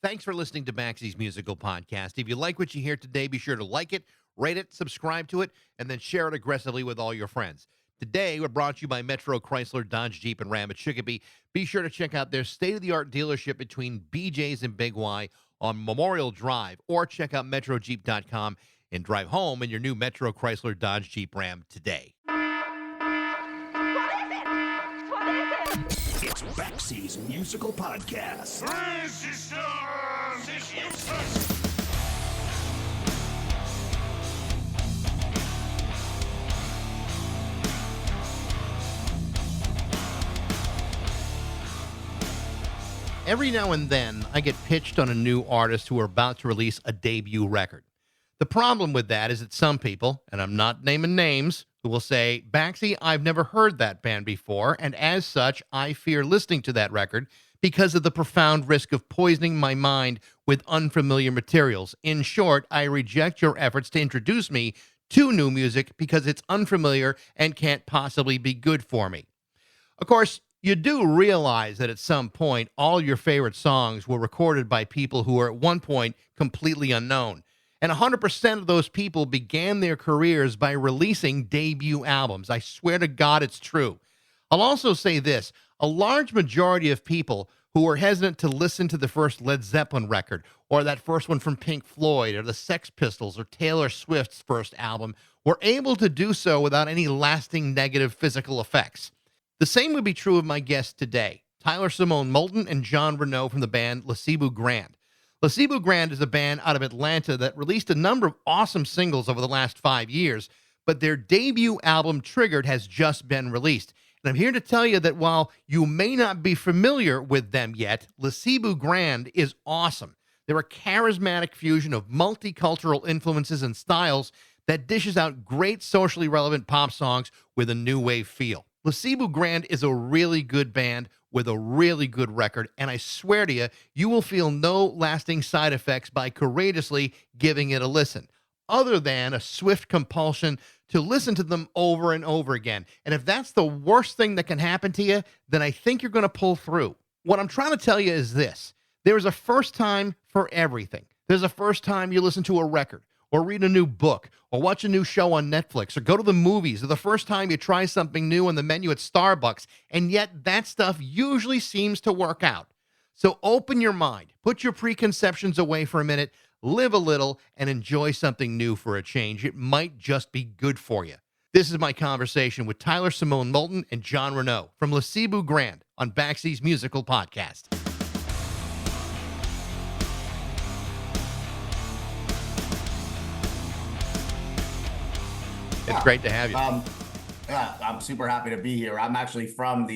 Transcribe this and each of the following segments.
Thanks for listening to Baxie's Musical Podcast. If you like what you hear today, be sure to like it, rate it, subscribe to it, and then share it aggressively with all your friends. Today, we're brought to you by Metro Chrysler, Dodge, Jeep, and Ram at Chicopee. Be sure to check out their state-of-the-art dealership between BJ's and Big Y on Memorial Drive, or check out MetroJeep.com and drive home in your new Metro Chrysler, Dodge, Jeep, Ram today. It's Baxie's Musical Podcast. Resistance is useless! Every now and then, I get pitched on a new artist who are about to release a debut record. The problem with that is that some people, and I'm not naming names, who will say, Baxie, I've never heard that band before, and as such, I fear listening to that record because of the profound risk of poisoning my mind with unfamiliar materials. In short, I reject your efforts to introduce me to new music because it's unfamiliar and can't possibly be good for me. Of course, you do realize that at some point, all your favorite songs were recorded by people who were at one point completely unknown. And 100% of those people began their careers by releasing debut albums. I swear to God, it's true. I'll also say this. A large majority of people who were hesitant to listen to the first Led Zeppelin record, or that first one from Pink Floyd, or the Sex Pistols, or Taylor Swift's first album, were able to do so without any lasting negative physical effects. The same would be true of my guests today, Tyler Simone-Molton and John Renaud from the band Lesibu Grand. Lesibu Grand is a band out of Atlanta that released a number of awesome singles over the last 5 years, but their debut album, Triggered, has just been released. And I'm here to tell you that while you may not be familiar with them yet, Lesibu Grand is awesome. They're a charismatic fusion of multicultural influences and styles that dishes out great socially relevant pop songs with a new wave feel. Lesibu Grand is a really good band with a really good record, and I swear to you, you will feel no lasting side effects by courageously giving it a listen, other than a swift compulsion to listen to them over and over again. And if that's the worst thing that can happen to you, then I think you're going to pull through. What I'm trying to tell you is this. There is a first time for everything. There's a first time you listen to a record, or read a new book, or watch a new show on Netflix, or go to the movies, or the first time you try something new on the menu at Starbucks, and yet that stuff usually seems to work out. So open your mind, put your preconceptions away for a minute, live a little, and enjoy something new for a change. It might just be good for you. This is my conversation with Tyler Simone-Molton and John Renaud from Lesibu Grand on Baxie's Musical Podcast. It's great to have you. Yeah, I'm super happy to be here. I'm actually from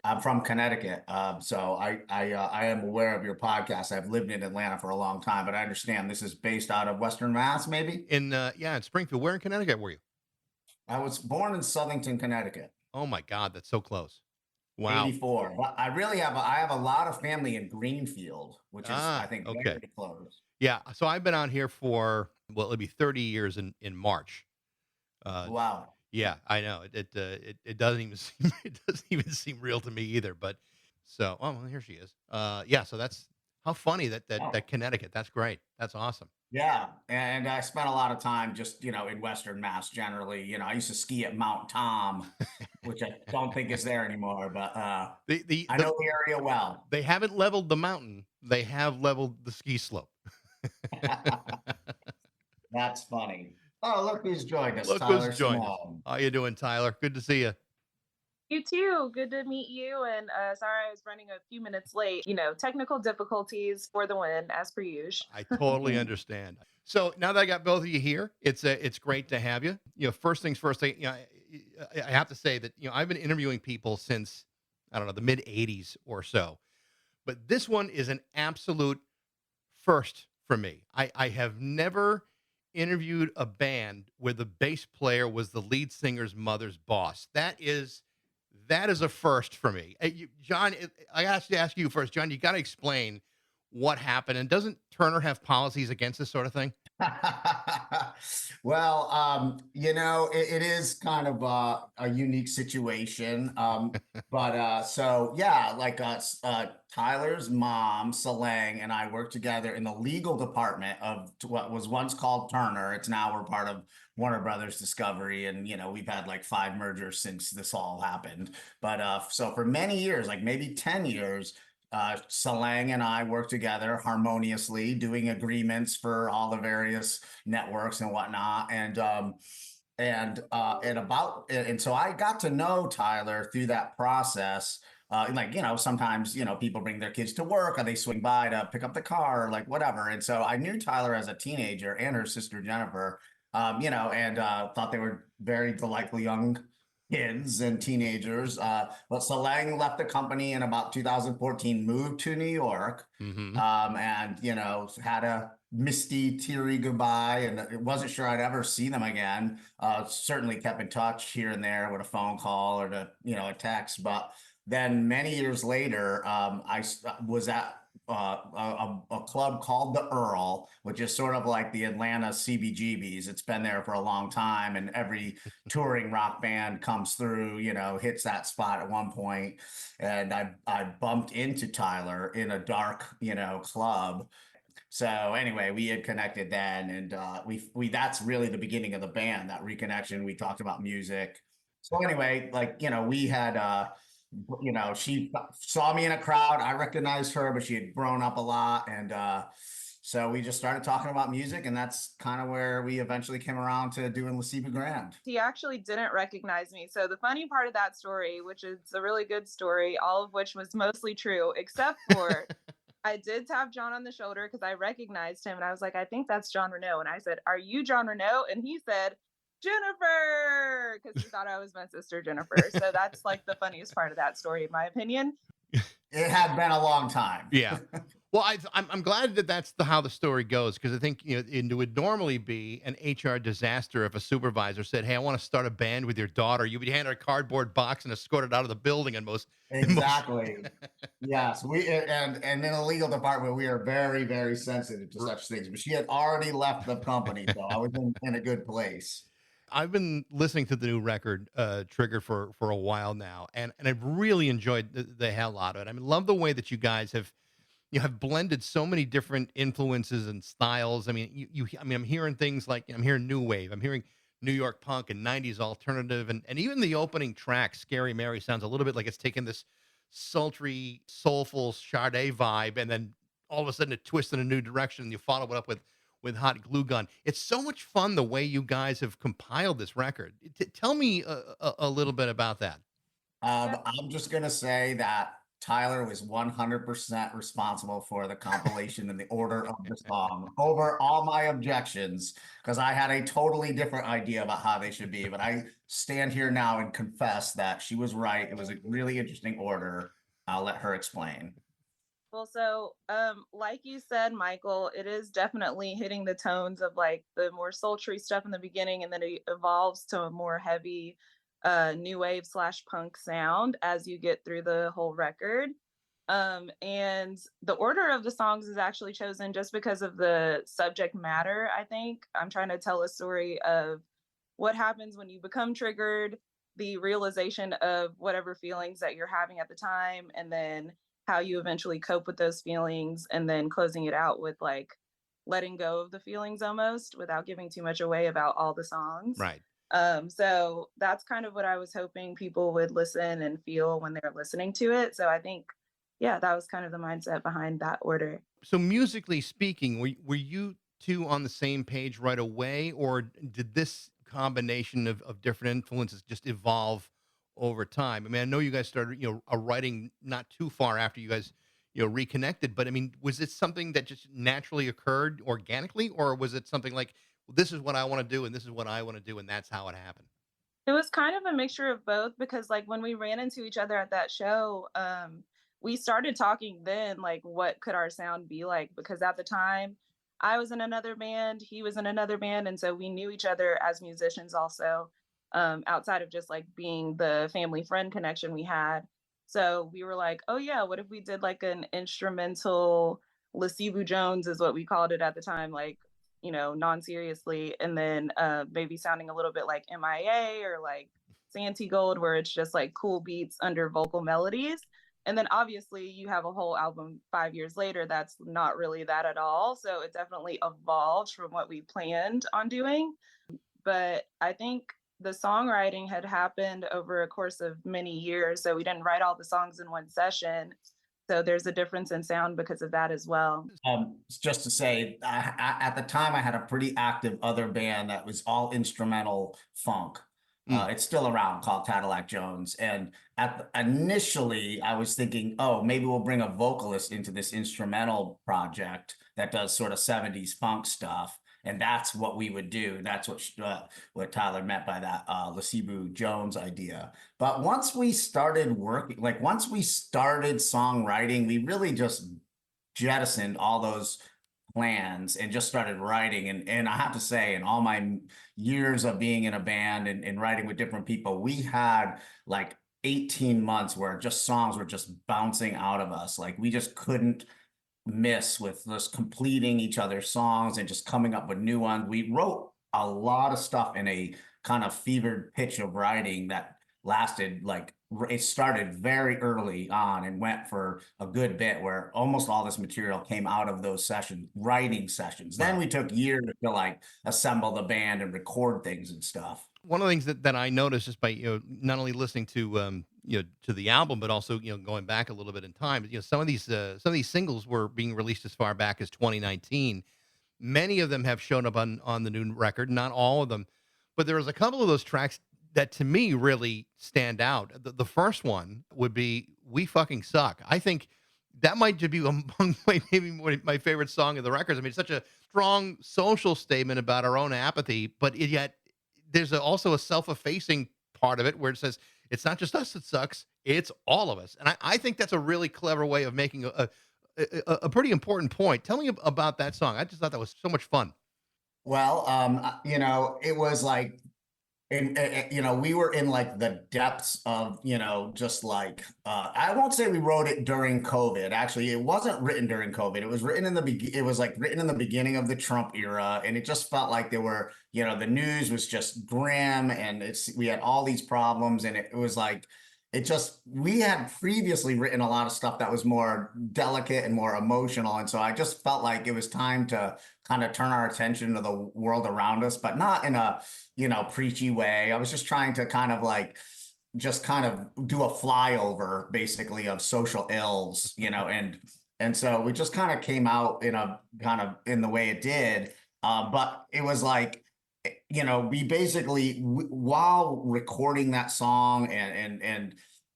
I'm from Connecticut, so I am aware of your podcast. I've lived in Atlanta for a long time, but I understand this is based out of Western Mass, maybe? In Springfield. Where in Connecticut were you? I was born in Southington, Connecticut. Oh my God, that's so close. Wow. 84. But I really have a lot of family in Greenfield, which is I think okay. very close. Yeah, so I've been out here for it'll be 30 years in March. Wow. Yeah, I know. It doesn't even seem real to me either. But so, well, here she is. Yeah. So that's how funny that Connecticut. That's great. That's awesome. Yeah, and I spent a lot of time just in Western Mass generally. I used to ski at Mount Tom, which I don't think is there anymore. But I know the area well. They haven't leveled the mountain. They have leveled the ski slope. That's funny. Oh, look who's joined us. Look Tyler who's joined us. Simone. How you doing, Tyler? Good to see you. You too. Good to meet you. And sorry I was running a few minutes late. Technical difficulties for the win, as per usual. I totally understand. So now that I got both of you here, it's great to have you. First things first. I have to say that I've been interviewing people since I don't know the mid '80s or so, but this one is an absolute first for me. I have never interviewed a band where the bass player was the lead singer's mother's boss. That is a first for me. John, I have to ask you first. John, you got to explain what happened. And doesn't Turner have policies against this sort of thing? Well, it is kind of a unique situation. But so yeah, like Tyler's mom, Solang, and I work together in the legal department of what was once called Turner. It's now we're part of Warner Brothers Discovery, and we've had like 5 mergers since this all happened. But so for many years, like maybe 10 years, Solang and I worked together harmoniously, doing agreements for all the various networks and whatnot. And so I got to know Tyler through that process. Like, sometimes, people bring their kids to work or they swing by to pick up the car or like whatever. And so I knew Tyler as a teenager and her sister Jennifer, and thought they were very delightful young kids and teenagers. But Solang left the company in about 2014, moved to New York, Mm-hmm. and had a misty, teary goodbye, and it wasn't sure I'd ever see them again. Certainly kept in touch here and there with a phone call or a text. But then many years later, was at a club called the Earl, which is sort of like the Atlanta CBGBs. It's been there for a long time, and every touring rock band comes through, hits that spot at one point. And I bumped into Tyler in a dark, club. So anyway, we had connected then, and we that's really the beginning of the band, that reconnection. We talked about music. So anyway, like we had she saw me in a crowd. I recognized her, but she had grown up a lot, and so we just started talking about music, and that's kind of where we eventually came around to doing Lesibu Grand. He actually didn't recognize me. So the funny part of that story, which is a really good story, all of which was mostly true, except for I did tap John on the shoulder because I recognized him and I was like, I think that's John Renaud. And I said, Are you John Renaud? And he said, Jennifer, because he thought I was my sister Jennifer. So that's like the funniest part of that story, in my opinion. It had been a long time. Yeah. Well, I'm glad that that's how the story goes, because I think it would normally be an HR disaster if a supervisor said, "Hey, I want to start a band with your daughter." You would be handed a cardboard box and escorted out of the building. And most Exactly. Yes, and in the legal department, we are very, very sensitive to such things. But she had already left the company, so I was in a good place. I've been listening to the new record, Trigger, for a while now, and I've really enjoyed the hell out of it. I mean, love the way that you guys have blended so many different influences and styles. I mean, I mean, I'm hearing things like I'm hearing new wave, I'm hearing New York punk and '90s alternative, and even the opening track, "Scary Mary," sounds a little bit like it's taken this sultry, soulful Sade vibe, and then all of a sudden it twists in a new direction, and you follow it up with Hot Glue Gun. It's so much fun the way you guys have compiled this record. Tell me a little bit about that. I'm just gonna say that Tyler was 100% responsible for the compilation and the order of the song over all my objections, because I had a totally different idea about how they should be. But I stand here now and confess that she was right. It was a really interesting order. I'll let her explain. Well, so like you said, Michael, it is definitely hitting the tones of like the more sultry stuff in the beginning, and then it evolves to a more heavy new wave slash punk sound as you get through the whole record. And the order of the songs is actually chosen just because of the subject matter. I think I'm trying to tell a story of what happens when you become triggered, the realization of whatever feelings that you're having at the time, and then how you eventually cope with those feelings, and then closing it out with like letting go of the feelings almost without giving too much away about all the songs. Right. So that's kind of what I was hoping people would listen and feel when they're listening to it. So I think, yeah, that was kind of the mindset behind that order. So musically speaking, were you two on the same page right away, or did this combination of different influences just evolve over time? I mean, I know you guys started, writing not too far after you guys, reconnected, but I mean, was it something that just naturally occurred organically, or was it something like, well, this is what I want to do and this is what I want to do, and that's how it happened? It was kind of a mixture of both because like when we ran into each other at that show, we started talking then like what could our sound be like, because at the time I was in another band, he was in another band, and so we knew each other as musicians also, outside of just like being the family friend connection we had. So we were like, oh yeah, what if we did like an instrumental Lesibu Jones is what we called it at the time, like non-seriously, and then maybe sounding a little bit like MIA or like Santi Gold, where it's just like cool beats under vocal melodies. And then obviously you have a whole album 5 years later that's not really that at all. So it definitely evolved from what we planned on doing. But I think the songwriting had happened over a course of many years. So we didn't write all the songs in one session. So there's a difference in sound because of that as well. Just to say, at the time, I had a pretty active other band that was all instrumental funk. It's still around, called Cadillac Jones. And initially, I was thinking, oh, maybe we'll bring a vocalist into this instrumental project that does sort of 70s funk stuff. And that's what we would do. That's what Tyler meant by that Lesibu Jones idea. But once we started working, like once we started songwriting, we really just jettisoned all those plans and just started writing. And I have to say, in all my years of being in a band and writing with different people, we had like 18 months where just songs were just bouncing out of us. Like we just couldn't miss with just completing each other's songs and just coming up with new ones. We wrote a lot of stuff in a kind of fevered pitch of writing that lasted like, it started very early on and went for a good bit, where almost all this material came out of those writing sessions. Then we took years to like assemble the band and record things and stuff. One of the things that I noticed just by not only listening to to the album, but also going back a little bit in time, some of these singles were being released as far back as 2019. Many of them have shown up on the new record, not all of them, but there was a couple of those tracks that to me really stand out. The first one would be "We Fucking Suck." I think that might be among my favorite song of the records. I mean, it's such a strong social statement about our own apathy, but yet there's also a self-effacing part of it where it says it's not just us that sucks, it's all of us. And I think that's a really clever way of making a pretty important point. Tell me about that song. I just thought that was so much fun. Well, it was like, and we were in like the depths of, just like, I won't say we wrote it during COVID. Actually, it wasn't written during COVID. It was written it was like written in the beginning of the Trump era. And it just felt like there were, the news was just grim, and we had all these problems, and it was like, we had previously written a lot of stuff that was more delicate and more emotional. And so I just felt like it was time to kind of turn our attention to the world around us, but not in a, preachy way. I was just trying to kind of like, just kind of do a flyover basically of social ills, and so we just kind of came out in the way it did. But it was like, we basically, while recording that song and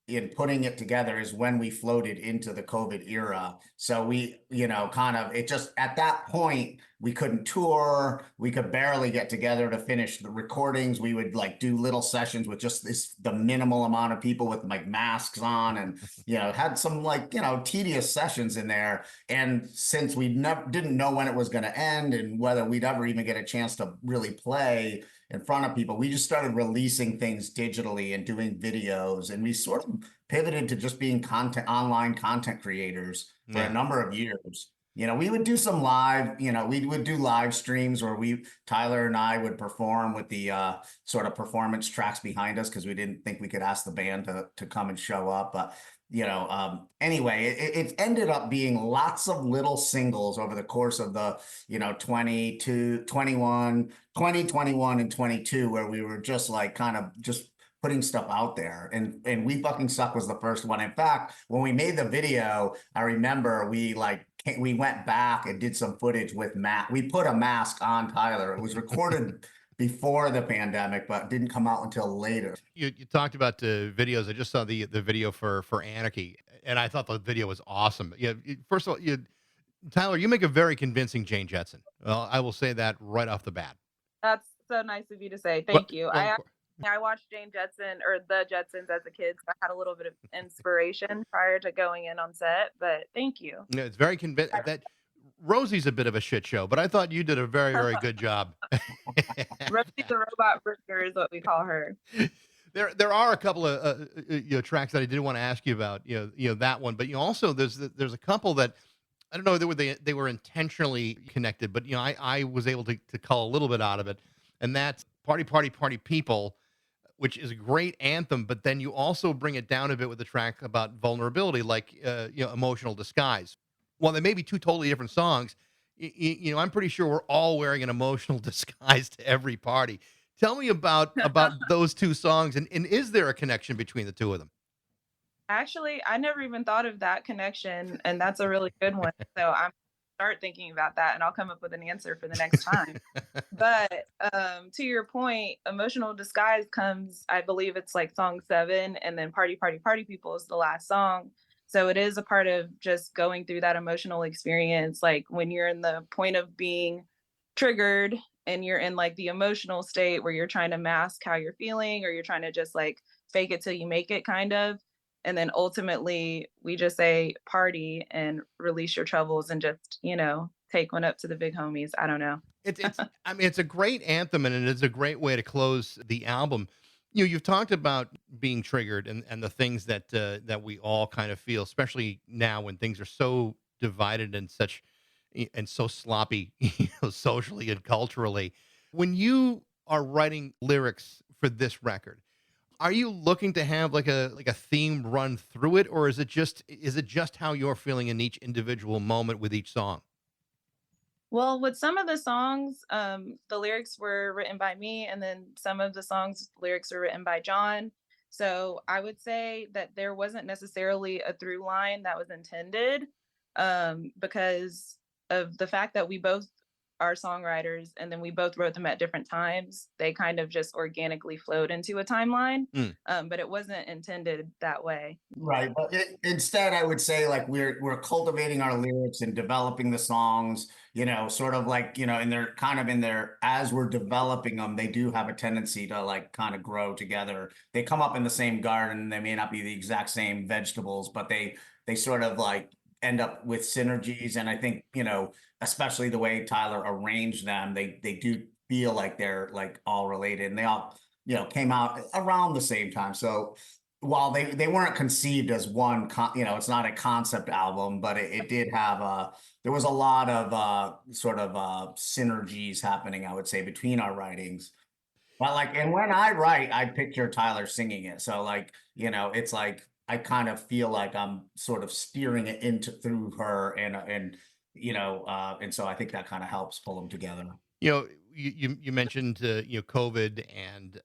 in putting it together is when we floated into the COVID era. So we, it just, at that point, we couldn't tour. We could barely get together to finish the recordings. We would like do little sessions with just the minimal amount of people with like masks on, and, had some like, tedious sessions in there. And since we didn't know when it was going to end and whether we'd ever even get a chance to really play in front of people, we just started releasing things digitally and doing videos, and we sort of pivoted to just being online content creators for a number of years. We would do some live, we would do live streams where Tyler and I would perform with the sort of performance tracks behind us, because we didn't think we could ask the band to come and show up. But anyway, it ended up being lots of little singles over the course of the, 2021 and 22, where we were just like kind of just putting stuff out there. And We Fucking Suck was the first one. In fact, when we made the video, I remember we went back and did some footage with Matt. We put a mask on Tyler. It was recorded before the pandemic, but didn't come out until later. You talked about the videos. I just saw the video for Anarchy, and I thought the video was awesome. First of all, Tyler, you make a very convincing Jane Jetson. Well, I will say that right off the bat. That's so nice of you to say. Thank you. I watched Jane Jetson or the Jetsons as a kid, so I had a little bit of inspiration prior to going in on set. But thank you. Yeah, it's very convincing. That Rosie's a bit of a shit show, but I thought you did a very, very good job. Rosie the Robot Bricker is what we call her. There are a couple of tracks that I did want to ask you about. That one, but also there's a couple that I don't know they were they were intentionally connected, but I was able to cull a little bit out of it, and that's Party Party Party People, which is a great anthem, but then you also bring it down a bit with the track about vulnerability, like Emotional Disguise. While they may be two totally different songs, I'm pretty sure we're all wearing an emotional disguise to every party. Tell me about those two songs, and is there a connection between the two of them? Actually, I never even thought of that connection, and that's a really good one. So I'm start thinking about that, and I'll come up with an answer for the next time. But to your point, emotional disguise comes, I believe it's like song 7, and then Party Party Party People is the last song. So it is a part of just going through that emotional experience, like when you're in the point of being triggered and you're in like the emotional state where you're trying to mask how you're feeling or you're trying to just like fake it till you make it kind of. And then ultimately we just say party and release your troubles and just, take one up to the big homies. I don't know. It's I mean, it's a great anthem, and it is a great way to close the album. You've talked about being triggered and the things that we all kind of feel, especially now when things are so divided and and so sloppy, socially and culturally. When you are writing lyrics for this record, are you looking to have like a theme run through it, or is it just how you're feeling in each individual moment with each song? Well, with some of the songs, the lyrics were written by me, and then some of the songs lyrics were written by John. So I would say that there wasn't necessarily a through line that was intended, because of the fact that we both are songwriters, and then we both wrote them at different times. They kind of just organically flowed into a timeline, Mm. but it wasn't intended that way. Right, but instead, I would say like we're cultivating our lyrics and developing the songs. Sort of like and they're kind of in there as we're developing them. They do have a tendency to like kind of grow together. They come up in the same garden. They may not be the exact same vegetables, but they sort of like end up with synergies. And I think especially the way Tyler arranged them, they do feel like they're like all related, and they all came out around the same time. So while they weren't conceived as one it's not a concept album, but it did have there was a lot of sort of synergies happening, I would say, between our writings. But like, and when I write, I picture Tyler singing it. So like, it's like I kind of feel like I'm sort of steering it into through her, and so I think that kind of helps pull them together. You mentioned COVID, and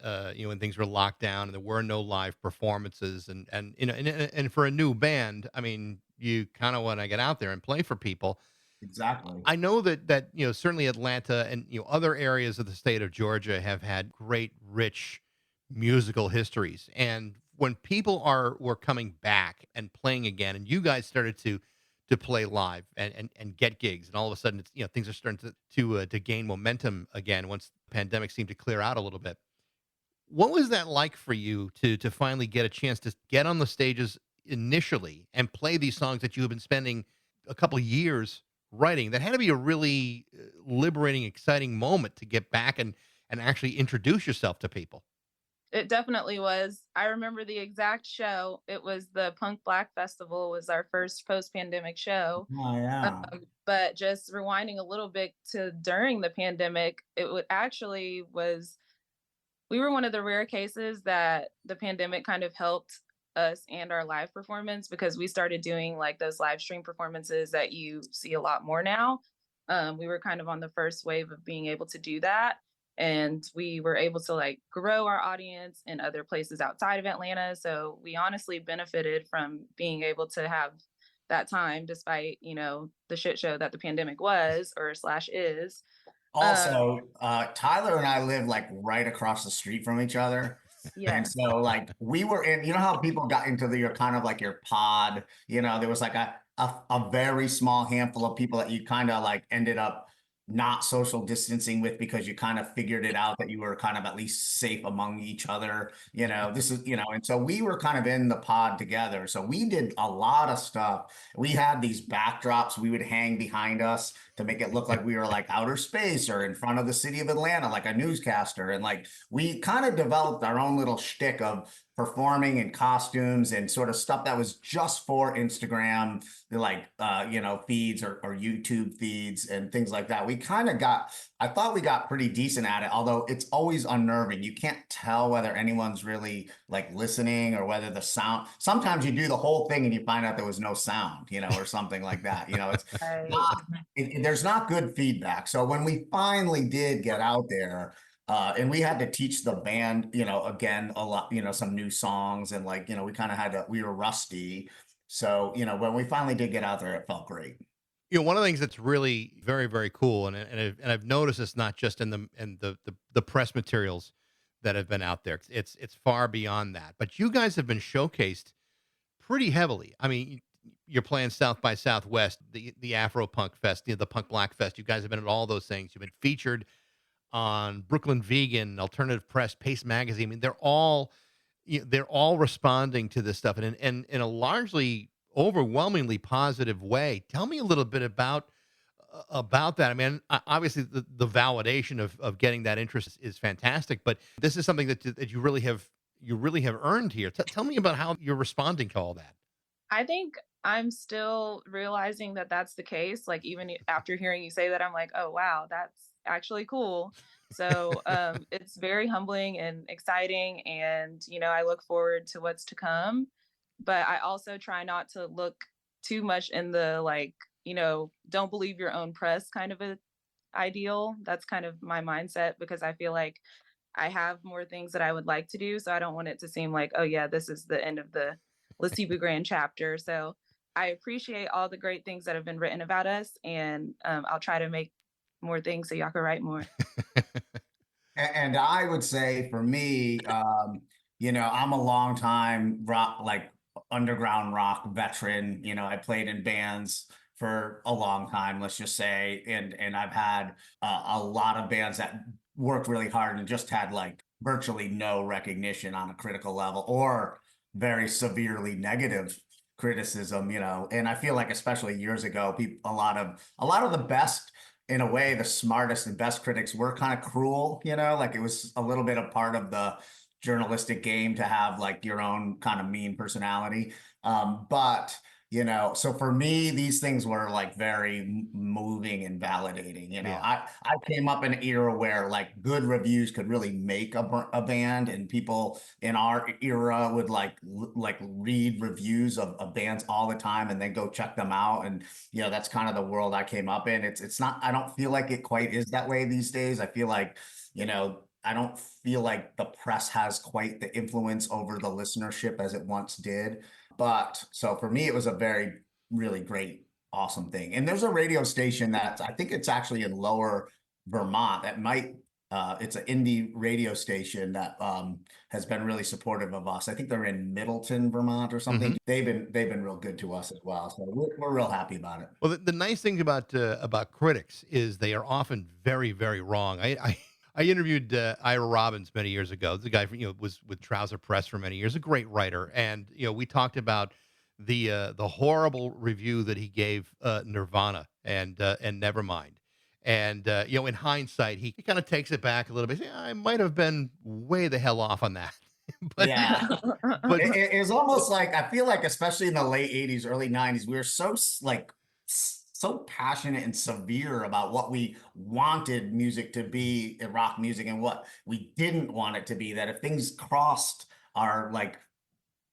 when things were locked down and there were no live performances, and for a new band, I mean, you kind of want to get out there and play for people. Exactly. I know that certainly Atlanta and other areas of the state of Georgia have had great, rich musical histories, and when people were coming back and playing again, and you guys started to play live and get gigs, and all of a sudden it's things are starting to gain momentum again once the pandemic seemed to clear out a little bit. What was that like for you to finally get a chance to get on the stages initially and play these songs that you have been spending a couple of years writing? That had to be a really liberating, exciting moment to get back and actually introduce yourself to people. It definitely was. I remember the exact show. It was the Punk Black Festival was our first post-pandemic show. Oh yeah. But just rewinding a little bit to during the pandemic, it would actually was we were one of the rare cases that the pandemic kind of helped us and our live performance because we started doing like those live stream performances that you see a lot more now. We were kind of on the first wave of being able to do that. And we were able to like grow our audience in other places outside of Atlanta. So we honestly benefited from being able to have that time despite, the shit show that the pandemic was or slash is. Um, Also, Tyler and I live like right across the street from each other. And yes. so like we were in, how people got into your kind of like your pod, there was like a very small handful of people that you kind of like ended up not social distancing with because you kind of figured it out that you were kind of at least safe among each other. This is, and so we were kind of in the pod together. So we did a lot of stuff. We had these backdrops we would hang behind us to make it look like we were like outer space or in front of the city of Atlanta, like a newscaster. And like we kind of developed our own little shtick of performing in costumes and sort of stuff that was just for Instagram, like feeds or YouTube feeds and things like that. I thought we got pretty decent at it, although it's always unnerving. You can't tell whether anyone's really like listening or whether the sound, sometimes you do the whole thing and you find out there was no sound, or something like that. It's Right. not, there's not good feedback. So when we finally did get out there, and we had to teach the band, again, a lot, some new songs and we kind of we were rusty. So, when we finally did get out there, it felt great. One of the things that's really very, very cool, and I've noticed this not just in the press materials that have been out there. It's far beyond that. But you guys have been showcased pretty heavily. I mean, you're playing South by Southwest, the Afro Punk Fest, the Punk Black Fest. You guys have been at all those things. You've been featured on Brooklyn Vegan, Alternative Press, Pace Magazine. I mean, they're all responding to this stuff and in a largely overwhelmingly positive way. Tell me a little bit about that. I mean, obviously the validation of getting that interest is fantastic, but this is something that you really have earned here. Tell me about how you're responding to all that. I think I'm still realizing that that's the case. Like even after hearing you say that, I'm like, oh wow, that's actually cool. So it's very humbling and exciting, and I look forward to what's to come. But I also try not to look too much in the like, don't believe your own press kind of a ideal. That's kind of my mindset because I feel like I have more things that I would like to do. So I don't want it to seem like, oh yeah, this is the end of the Lesibu Grand chapter. So I appreciate all the great things that have been written about us, and I'll try to make more things so y'all can write more. And I would say for me, I'm a long time rock, like underground rock veteran. I played in bands for a long time, let's just say, and I've had a lot of bands that worked really hard and just had like virtually no recognition on a critical level or very severely negative criticism. And I feel like especially years ago, a lot of the best, in a way, the smartest and best critics were kind of cruel, like it was a little bit a part of the journalistic game to have like your own kind of mean personality. But so for me, these things were like very moving and validating. Yeah. I came up in an era where like good reviews could really make a band, and people in our era would like read reviews of bands all the time and then go check them out. And that's kind of the world I came up in. It's not, I don't feel like it quite is that way these days. I feel like I don't feel like the press has quite the influence over the listenership as it once did. But so for me, it was a very, really great, awesome thing. And there's a radio station that I think it's actually in Lower Vermont that it's an indie radio station that has been really supportive of us. I think they're in Middleton, Vermont or something. Mm-hmm. They've been real good to us as well. So we're real happy about it. Well, the nice thing about critics is they are often very, very wrong. I interviewed Ira Robbins many years ago. The guy was with Trouser Press for many years, a great writer, and we talked about the horrible review that he gave Nirvana and Nevermind. And in hindsight, he kind of takes it back a little bit. Yeah, I might have been way the hell off on that. But Yeah. but It's almost like, I feel like, especially in the late 80s, early 90s, we were so passionate and severe about what we wanted music to be in rock music and what we didn't want it to be, that if things crossed our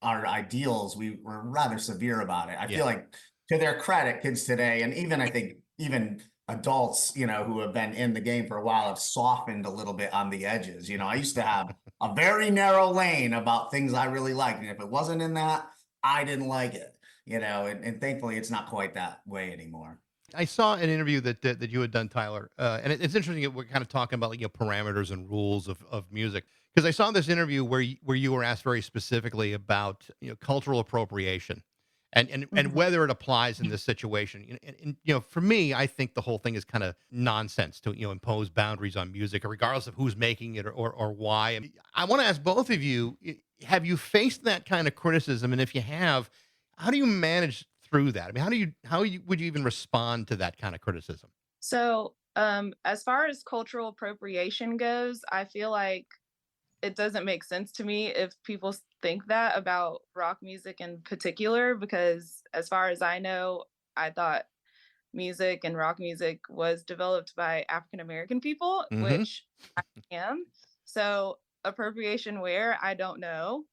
ideals, we were rather severe about it. I Yeah. feel like, to their credit, kids today, and even I think even adults, who have been in the game for a while, have softened a little bit on the edges. I used to have a very narrow lane about things I really liked, and if it wasn't in that, I didn't like it. And thankfully it's not quite that way anymore. I saw an interview that you had done, Tyler, and it's interesting that we're kind of talking about parameters and rules of music, because I saw this interview where you were asked very specifically about cultural appropriation and whether it applies in this situation. And for me, I think the whole thing is kind of nonsense to impose boundaries on music, regardless of who's making it or why. And I want to ask both of you: have you faced that kind of criticism? And if you have, how do you manage through that? I mean, would you even respond to that kind of criticism? So, as far as cultural appropriation goes, I feel like it doesn't make sense to me if people think that about rock music in particular, because as far as I know, I thought music and rock music was developed by African American people, Hmm. which I am. So appropriation where, I don't know.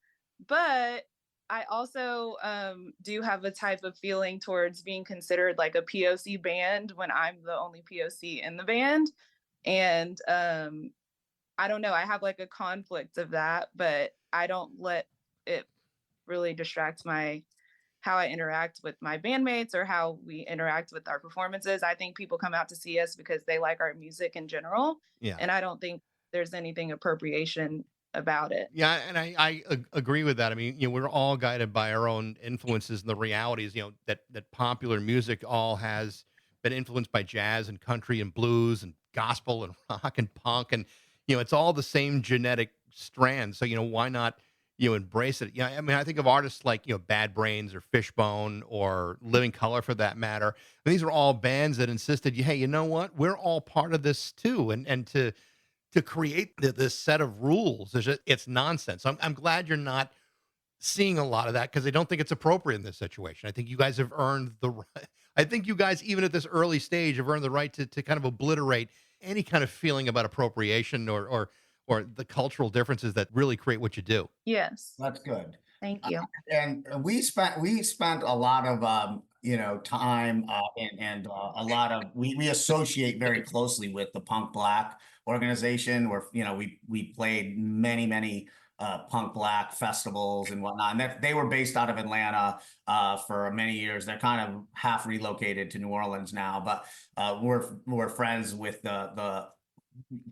But I also do have a type of feeling towards being considered like a POC band when I'm the only POC in the band. And I don't know, I have like a conflict of that, but I don't let it really distract my how I interact with my bandmates or how we interact with our performances. I think people come out to see us because they like our music in general, Yeah. and I don't think there's anything appropriation about it. Yeah, and agree with that. I mean, we're all guided by our own influences and the realities, that popular music all has been influenced by jazz and country and blues and gospel and rock and punk, and it's all the same genetic strand. So, why not, embrace it? I mean, I think of artists like, Bad Brains or Fishbone or Living Color for that matter. And these are all bands that insisted, hey, you know what? We're all part of this too. And to create this set of rules. It's nonsense. I'm glad you're not seeing a lot of that because I don't think it's appropriate in this situation. I think you guys have earned the right. I think you guys, even at this early stage, have earned the right to kind of obliterate any kind of feeling about appropriation or the cultural differences that really create what you do. Yes. That's good. Thank Uh, you. and we spent a lot of time and a lot of we associate very closely with the Punk Black organization where we played many Punk Black festivals and whatnot, and they were based out of Atlanta for many years. They're kind of half relocated to New Orleans now, but we're friends with the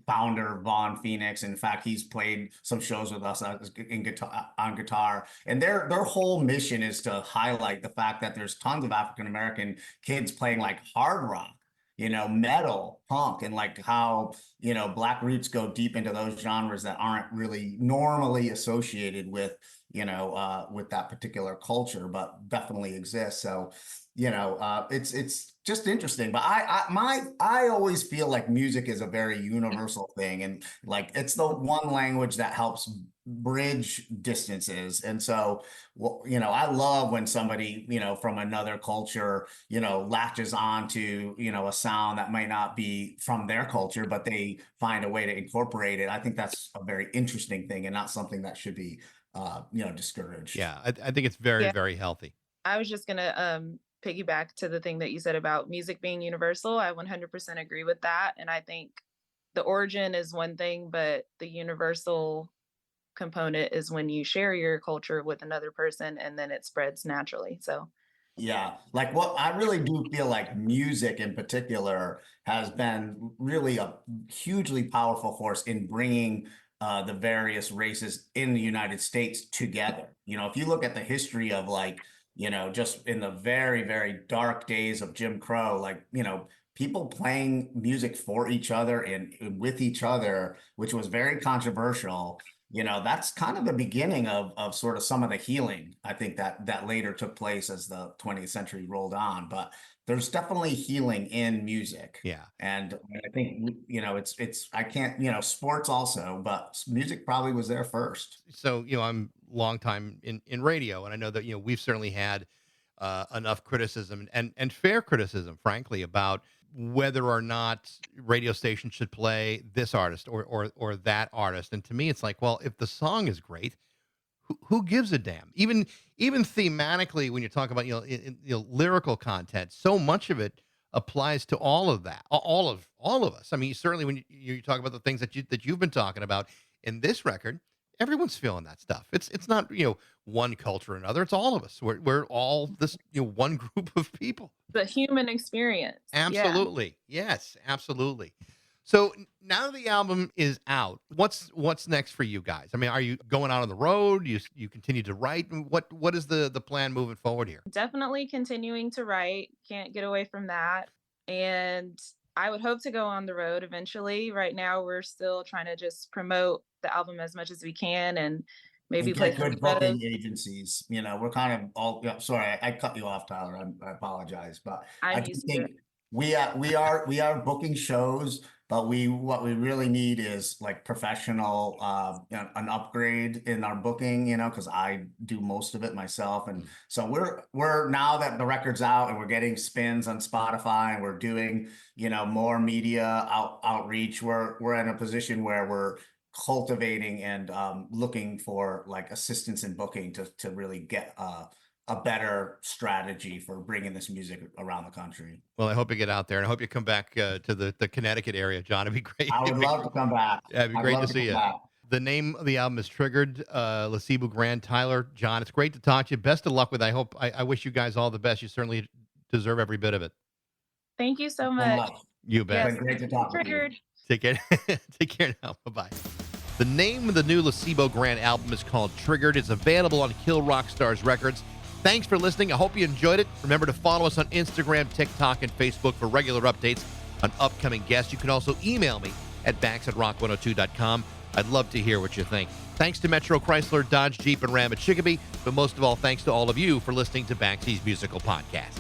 founder Vaughn Phoenix. In fact, he's played some shows with us in guitar on guitar, and their whole mission is to highlight the fact that there's tons of African American kids playing like hard rock, metal, punk, and like how Black roots go deep into those genres that aren't really normally associated with that particular culture, but definitely exist. So it's just interesting. But I always feel like music is a very universal thing, and like it's the one language that helps bridge distances. And so, I love when somebody, from another culture, latches on to, a sound that might not be from their culture, but they find a way to incorporate it. I think that's a very interesting thing and not something that should be, discouraged. Yeah, I think it's very, Yeah. very healthy. I was just gonna piggyback to the thing that you said about music being universal. I 100% agree with that. And I think the origin is one thing, but the universal component is when you share your culture with another person and then it spreads naturally. So Yeah, like what I really do feel like music in particular has been really a hugely powerful force in bringing the various races in the United States together. If you look at the history of like, just in the very, very dark days of Jim Crow, like, people playing music for each other and with each other, which was very controversial. That's kind of the beginning of sort of some of the healing, I think, that later took place as the 20th century rolled on. But there's definitely healing in music. Yeah. And I think, it's I can't, sports also, but music probably was there first. So, I'm long time in radio, and I know that we've certainly had enough criticism and fair criticism, frankly, about whether or not radio stations should play this artist or that artist. And to me, it's like, well, if the song is great, who gives a damn? Even thematically, when you talk about lyrical content, so much of it applies to all of that, all of us. I mean, certainly when you talk about the things that you've been talking about in this record, everyone's feeling that stuff. It's not one culture or another. It's all of us. We're all this one group of people. the human experience. Yeah. Absolutely. Yes, absolutely. So now the album is out. What's next for you guys? I mean, are you going out on the road? You continue to write? What is the plan moving forward here? Definitely continuing to write. Can't get away from that. And I would hope to go on the road eventually. Right now, we're still trying to just promote the album as much as we can and maybe And play get some good shows. booking agencies. We're kind of all, yeah, sorry, I cut you off, Tyler. I apologize, but I I'm just used to think it. We are booking shows, but what we really need is like professional, an upgrade in our booking, because I do most of it myself. And so we're now that the record's out and we're getting spins on Spotify and we're doing, more media outreach, we're in a position where we're cultivating and looking for like assistance in booking to really get a better strategy for bringing this music around the country. Well, I hope you get out there, and I hope you come back to the Connecticut area, John. It'd be great. I would love to come back. Yeah, it'd be I'd great love to see come you. back. The name of the album is Triggered. Lesibu Grand, Tyler, John. It's great to talk to you. Best of luck with it. I wish you guys all the best. You certainly deserve every bit of it. Thank you so So much. much. You bet. It's been great to talk with you. Triggered. Take care. Take care now. Bye-bye. The name of the new Lesibu Grand album is called Triggered. It's available on Kill Rock Stars Records. Thanks for listening. I hope you enjoyed it. Remember to follow us on Instagram, TikTok, and Facebook for regular updates on upcoming guests. You can also email me at bax@rock102.com. I'd love to hear what you think. Thanks to Metro Chrysler, Dodge, Jeep, and Ram at Chicopee. But most of all, thanks to all of you for listening to Baxie's Musical Podcast.